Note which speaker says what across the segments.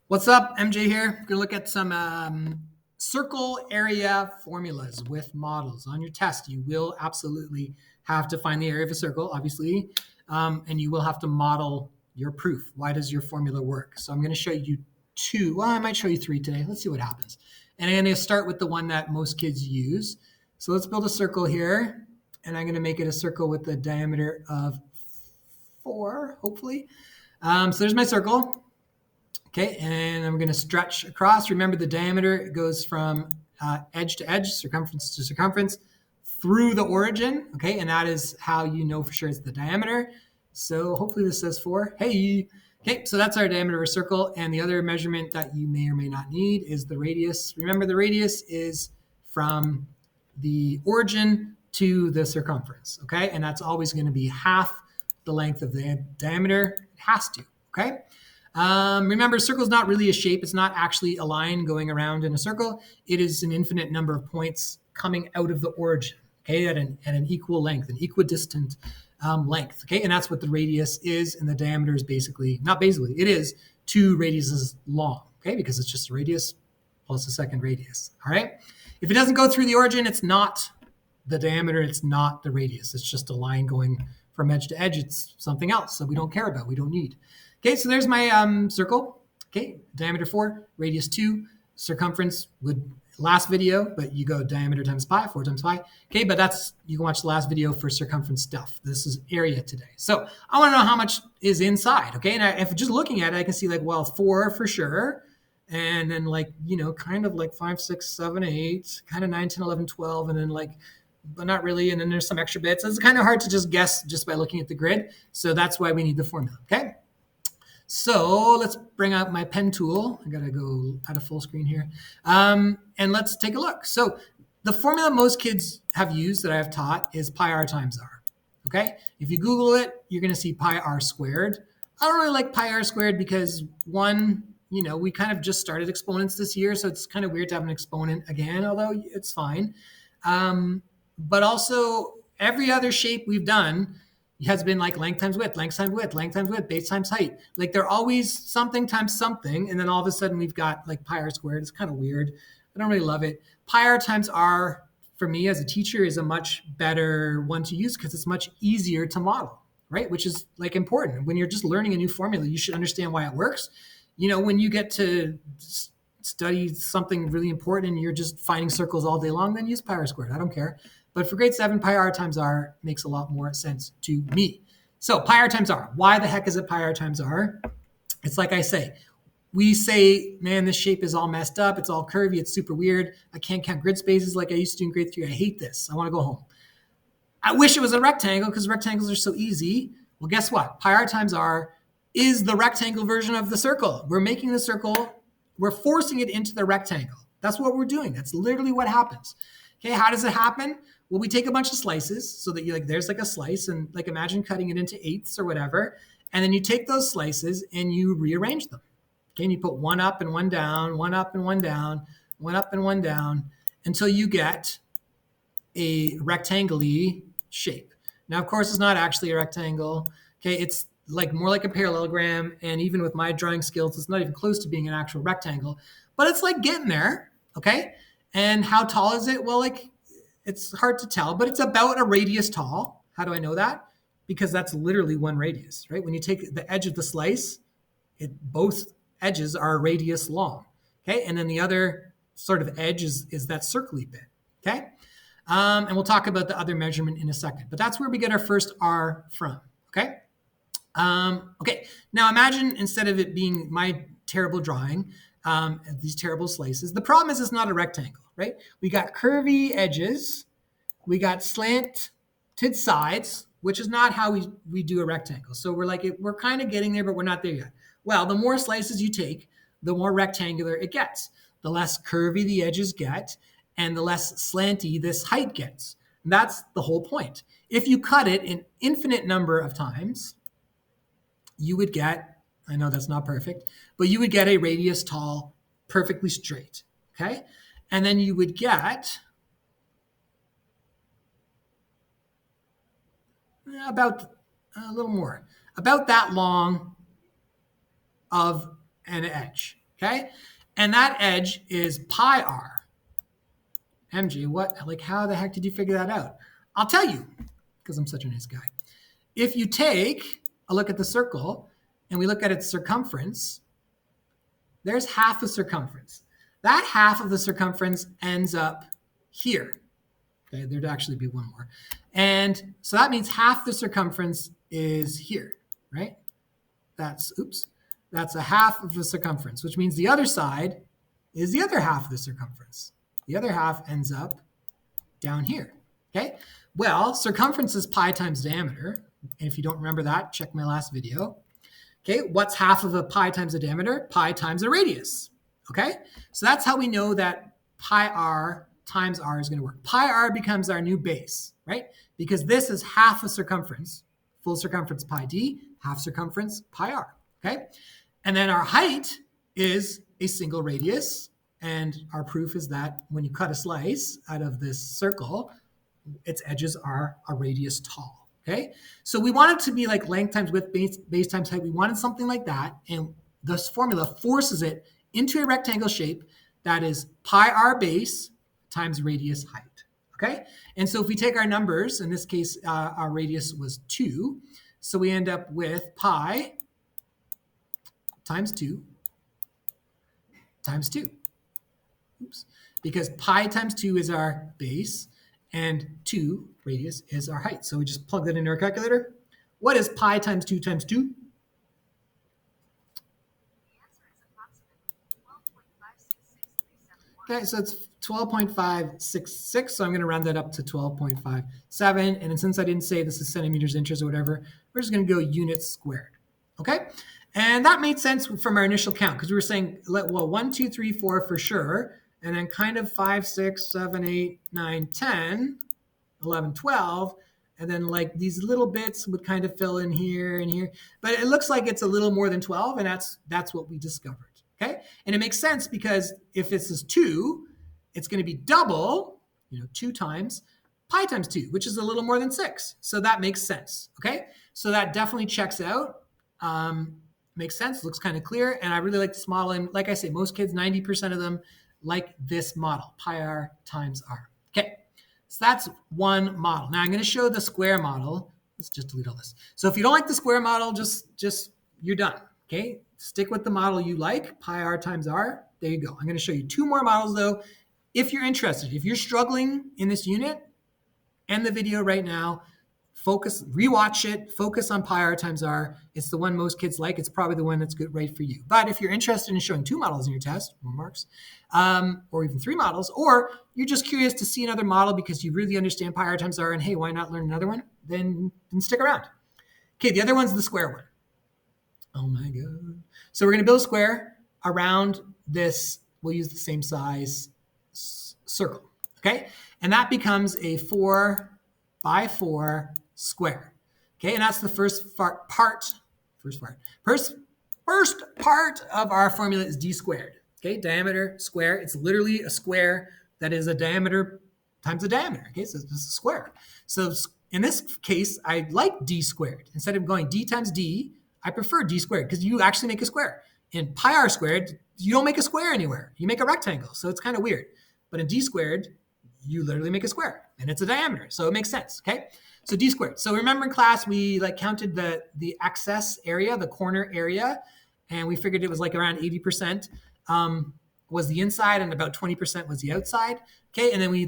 Speaker 1: What's up? MJ here. We're gonna look at some circle area formulas with models. On your test, you will absolutely have to find the area of a circle, obviously, and you will have to model your proof. Why does your formula work? So I'm gonna show you two. Well, I might show you three today. Let's see what happens. And I'm gonna start with the one that most kids use. So let's build a circle here, and I'm gonna make it a circle with a diameter of 4, hopefully. So there's my circle. Okay, and I'm going to stretch across. Remember, the diameter goes from edge to edge, circumference to circumference, through the origin. Okay, and that is how you know for sure it's the diameter. So hopefully this says 4. Hey, okay, so that's our diameter of a circle. And the other measurement that you may or may not need is the radius. Remember, the radius is from the origin to the circumference. Okay, and that's always going to be half the length of the diameter. It has to. Okay. Remember, a circle is not really a shape. It's not actually a line going around in a circle. It is an infinite number of points coming out of the origin, okay, at an equal length, an equidistant length, okay? And that's what the radius is, and the diameter is basically, not basically, it is 2 radiuses long, okay, because it's just a radius plus a second radius, all right? If it doesn't go through the origin, it's not the diameter, it's not the radius. It's just a line going from edge to edge. It's something else that we don't care about, we don't need. Okay, so there's my circle. Okay, diameter 4, radius 2, circumference would last video, but you go diameter times pi, 4 times pi. Okay, but that's, you can watch the last video for circumference stuff. This is area today. So I want to know how much is inside. Okay, and if just looking at it, I can see like, well, 4 for sure. And then like, kind of like 5, 6, 7, 8, kind of 9, 10, 11, 12, and then like, but not really. And then there's some extra bits. It's kind of hard to just guess just by looking at the grid. So that's why we need the formula. Okay. So let's bring out my pen tool. I gotta go out of full screen here. And let's take a look. So the formula most kids have used that I have taught is pi r times r. Okay, if you Google it, you're gonna see pi r squared. I don't really like pi r squared because one, we kind of just started exponents this year, so it's kind of weird to have an exponent again, although it's fine. But also every other shape we've done has been like length times width, length times width, length times width, base times height. Like they're always something times something. And then all of a sudden we've got like pi r squared. It's kind of weird. I don't really love it. Pi r times r for me as a teacher is a much better one to use because it's much easier to model, right? Which is like important. When you're just learning a new formula, you should understand why it works. When you get to study something really important and you're just finding circles all day long, then use pi r squared. I don't care. But for grade 7, pi r times r makes a lot more sense to me. So pi r times r. Why the heck is it pi r times r? It's like I say. We say, man, this shape is all messed up. It's all curvy. It's super weird. I can't count grid spaces like I used to in grade 3. I hate this. I want to go home. I wish it was a rectangle because rectangles are so easy. Well, guess what? Pi r times r is the rectangle version of the circle. We're making the circle. We're forcing it into the rectangle. That's what we're doing. That's literally what happens. Okay, how does it happen? Well, we take a bunch of slices so that there's like a slice, and like imagine cutting it into eighths or whatever, and then you take those slices and you rearrange them. Okay, and you put one up and one down, one up and one down, one up and one down, until you get a rectangle-y shape. Now, of course, it's not actually a rectangle. Okay, it's like more like a parallelogram, and even with my drawing skills, it's not even close to being an actual rectangle, but it's like getting there. Okay, and how tall is it? Well, like it's hard to tell, but it's about a radius tall. How do I know that? Because that's literally one radius, right? When you take the edge of the slice, both edges are a radius long, okay? And then the other sort of edge is that circly bit, okay? And we'll talk about the other measurement in a second, but that's where we get our first r from, okay? Okay, now imagine instead of it being my terrible drawing, these terrible slices, the problem is it's not a rectangle, right? We got curvy edges, we got slanted sides, which is not how we do a rectangle. So we're kind of getting there, but we're not there yet. Well, the more slices you take, the more rectangular it gets. The less curvy the edges get, and the less slanty this height gets. And that's the whole point. If you cut it an infinite number of times, you would get, I know that's not perfect, but you would get a radius tall, perfectly straight, okay? And then you would get about a little more, about that long of an edge, okay? And that edge is pi r. MJ, how the heck did you figure that out? I'll tell you, because I'm such a nice guy. If you take a look at the circle and we look at its circumference, there's half the circumference. That half of the circumference ends up here. Okay, there'd actually be one more. And so that means half the circumference is here, right? That's a half of the circumference, which means the other side is the other half of the circumference. The other half ends up down here, okay? Well, circumference is pi times diameter. And if you don't remember that, check my last video. Okay, what's half of a pi times the diameter? Pi times the radius, okay? So that's how we know that pi r times r is going to work. Pi r becomes our new base, right? Because this is half a circumference, full circumference pi d, half circumference pi r, okay? And then our height is a single radius, and our proof is that when you cut a slice out of this circle, its edges are a radius tall, okay? So we want it to be like length times width, base times height. We wanted something like that, and this formula forces it into a rectangle shape that is pi r base times radius height, okay? And so if we take our numbers, in this case, our radius was 2, so we end up with pi times 2 times 2. Oops. Because pi times 2 is our base, and 2 radius is our height. So we just plug that into our calculator. What is pi times 2 times 2? Okay, so it's 12.566, so I'm going to round that up to 12.57. And then since I didn't say this is centimeters, inches, or whatever, we're just going to go units squared. Okay? And that made sense from our initial count because we were saying, well, 1, 2, 3, 4 for sure, and then kind of 5, 6, 7, 8, 9, 10, 11, 12, and then like these little bits would kind of fill in here and here. But it looks like it's a little more than 12, and that's what we discovered. Okay, and it makes sense because if this is 2, it's going to be double, 2 times pi times 2, which is a little more than 6. So that makes sense. Okay, so that definitely checks out. Makes sense, looks kind of clear, and I really like this model. And like I say, most kids, 90% of them, like this model, pi r times r. Okay, so that's one model. Now I'm going to show the square model. Let's just delete all this. So if you don't like the square model, just you're done. Okay, stick with the model you like, pi r times r. There you go. I'm going to show you 2 more models though. If you're interested, if you're struggling in this unit, end the video right now. Focus, rewatch it, focus on pi r times r. It's the one most kids like. It's probably the one that's good right for you. But if you're interested in showing 2 models in your test, more marks, or even 3 models, or you're just curious to see another model because you really understand pi r times r and hey, why not learn another one? Then stick around. Okay, the other one's the square one. Oh my God. So we're going to build a square around this. We'll use the same size circle, okay? And that becomes a 4 by 4 square, okay? And that's the first part of our formula is d squared, okay? Diameter square. It's literally a square that is a diameter times a diameter, okay? So it's a square. So in this case, I like d squared. Instead of going d times d, I prefer d squared because you actually make a square. In pi r squared, you don't make a square anywhere. You make a rectangle, so it's kind of weird. But in d squared, you literally make a square, and it's a diameter, so it makes sense, okay? So d squared. So remember in class, we counted the excess area, the corner area, and we figured it was like around 80% was the inside and about 20% was the outside, okay? And then we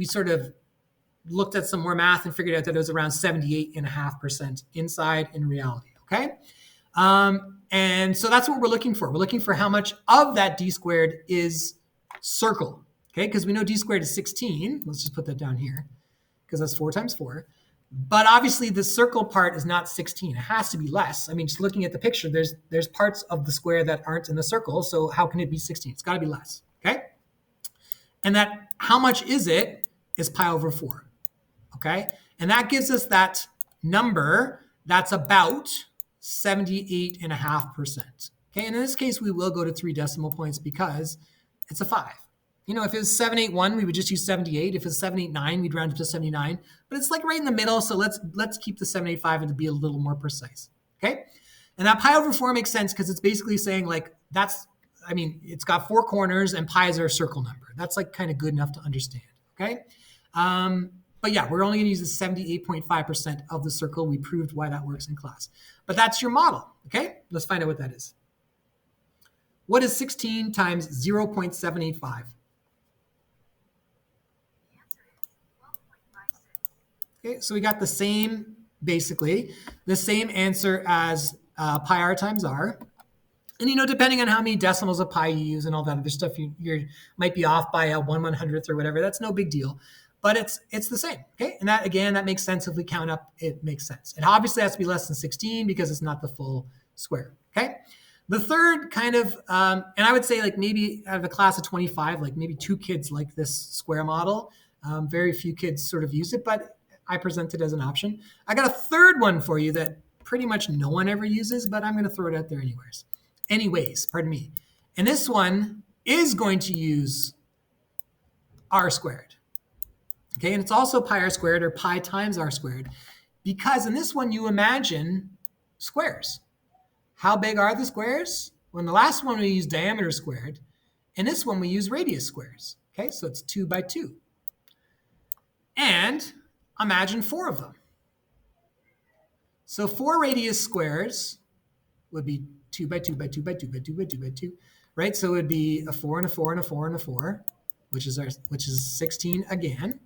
Speaker 1: sort of looked at some more math and figured out that it was around 78.5% inside in reality, okay? And so that's what we're looking for. We're looking for how much of that d squared is circle, okay? Because we know d squared is 16. Let's just put that down here because that's 4 times 4. But obviously the circle part is not 16. It has to be less. I mean, just looking at the picture, there's parts of the square that aren't in the circle. So how can it be 16? It's got to be less, okay? And that how much is it is pi over 4, okay? And that gives us that number that's about 78.5%. Okay, and in this case, we will go to 3 decimal points because it's a 5. If it was 781, we would just use 78. If it's 789, we'd round up to 79. But it's like right in the middle, so let's keep the 785 and to be a little more precise. Okay, and that pi over 4 makes sense because it's basically saying like that's I mean, it's got 4 corners and pi is our circle number. That's like kind of good enough to understand, okay? But yeah, we're only gonna use the 78.5% of the circle. We proved why that works in class. But that's your model, okay? Let's find out what that is. What is 16 times 0.785? Okay, so we got the same, basically, the same answer as pi r times r. And, you know, depending on how many decimals of pi you use and all that other stuff, you might be off by a 1/100th or whatever. That's no big deal. But it's the same, okay? And that, again, that makes sense. If we count up, it makes sense. It obviously has to be less than 16 because it's not the full square, okay? The third kind of, and I would say like maybe out of a class of 25, like maybe 2 kids like this square model. Very few kids sort of use it, but I present it as an option. I got a third one for you that pretty much no one ever uses, but I'm going to throw it out there anyways, pardon me. And this one is going to use r squared. Okay, and it's also pi r squared or pi times r squared, because in this one you imagine squares. How big are the squares? Well, in the last one we used diameter squared. In this one we use radius squares. Okay, so it's 2 by 2. And imagine 4 of them. So 4 radius squares would be 2 by 2 by 2 by 2 by 2 by 2 by 2, right? So it would be a 4 and a 4 and a 4 and a 4, which is 16 again.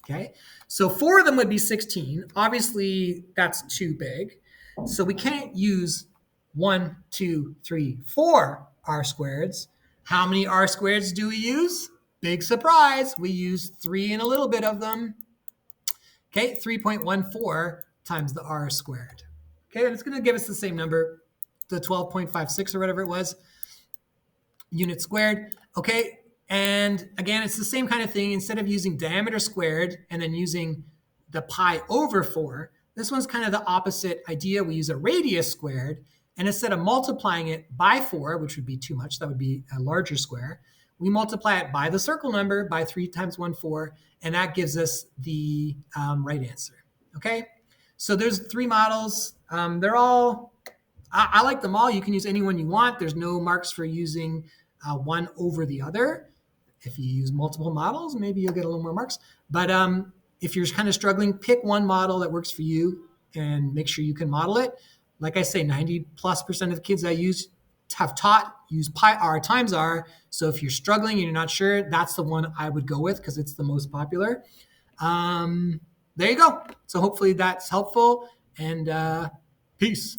Speaker 1: Okay, so 4 of them would be 16. Obviously, that's too big. So we can't use 1, 2, 3, 4 r squareds. How many r squareds do we use? Big surprise. We use 3 and a little bit of them. Okay, 3.14 times the r squared. Okay, and it's going to give us the same number, the 12.56 or whatever it was, units squared. Okay, and again, it's the same kind of thing. Instead of using diameter squared and then using the pi over 4, this one's kind of the opposite idea. We use a radius squared, and instead of multiplying it by 4, which would be too much, that would be a larger square, we multiply it by the circle number, by 3 times 1, 4, and that gives us the right answer. Okay, so there's 3 models. They're all, I like them all. You can use any one you want. There's no marks for using one over the other. If you use multiple models, maybe you'll get a little more marks. But if you're kind of struggling, pick one model that works for you and make sure you can model it. Like I say, 90+% of the kids I use have taught use pi r times r. So if you're struggling and you're not sure, that's the one I would go with because it's the most popular. There you go. So hopefully that's helpful, and peace.